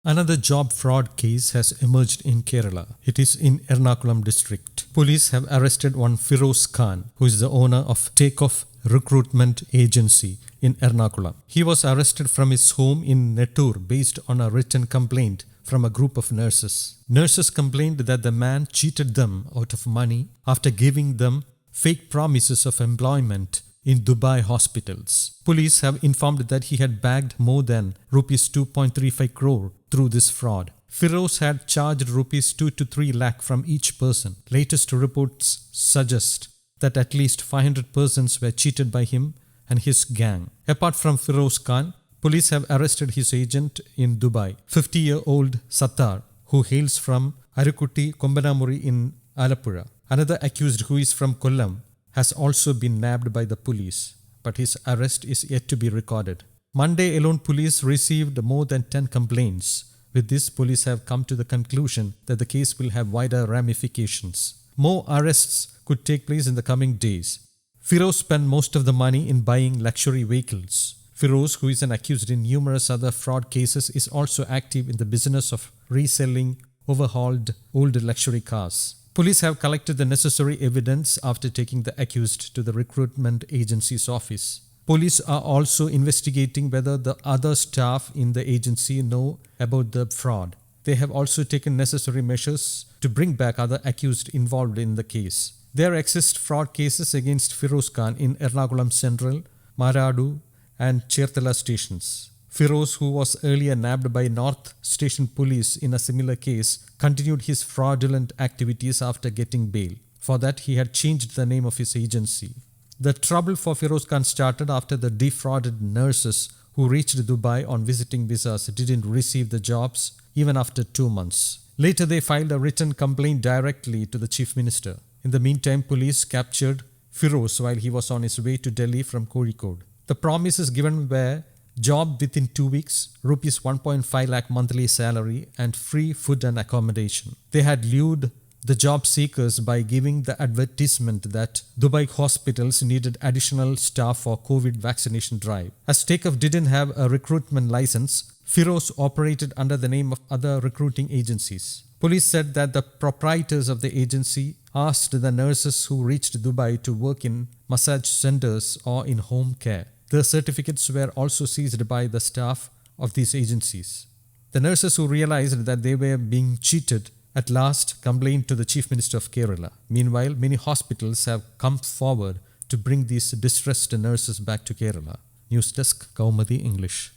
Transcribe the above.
Another job fraud case has emerged in Kerala. It is in Ernakulam district. Police have arrested one Firoz Khan, who is the owner of Takeoff Recruitment Agency in Ernakulam. He was arrested from his home in Nettur based on a written complaint from a group of nurses. Nurses complained that the man cheated them out of money after giving them fake promises of employment in Dubai hospitals. Police have informed that he had bagged more than rupees 2.35 crore through this fraud. Firoz had charged rupees 2 to 3 lakh from each person. Latest reports suggest that at least 500 persons were cheated by him and his gang. Apart from Firoz Khan, police have arrested his agent in Dubai, 50-year-old Sattar, who hails from Arukkutti, Kombanamuri in Alappuzha. Another accused, who is from Kollam, has also been nabbed by the police, but his arrest is yet to be recorded. Monday alone, police received more than 10 complaints. With this, police have come to the conclusion that the case will have wider ramifications. More arrests could take place in the coming days. Firoz spent most of the money in buying luxury vehicles. Firoz, who is an accused in numerous other fraud cases, is also active in the business of reselling overhauled old luxury cars. Police have collected the necessary evidence after taking the accused to the recruitment agency's office. Police are also investigating whether the other staff in the agency know about the fraud. They have also taken necessary measures to bring back other accused involved in the case. There exist fraud cases against Firoz Khan in Ernakulam Central, Maradu and Cherthala stations. Firoz, who was earlier nabbed by North Station Police in a similar case, continued his fraudulent activities after getting bail. For that, he had changed the name of his agency. The trouble for Firoz Khan started after the defrauded nurses who reached Dubai on visiting visas didn't receive the jobs even after 2 months. Later, they filed a written complaint directly to the Chief Minister. In the meantime, police captured Firoz while he was on his way to Delhi from Kozhikode. The promises given were job within 2 weeks, rupees 1.5 lakh monthly salary and free food and accommodation. They had lured the job seekers by giving the advertisement that Dubai hospitals needed additional staff for COVID vaccination drive. As Takeoff didn't have a recruitment license, Firoz operated under the name of other recruiting agencies. Police said that the proprietors of the agency asked the nurses who reached Dubai to work in massage centers or in home care. The certificates were also seized by the staff of these agencies. The nurses who realized that they were being cheated at last complained to the Chief Minister of Kerala. Meanwhile, many hospitals have come forward to bring these distressed nurses back to Kerala. News Desk, Kaumudi English.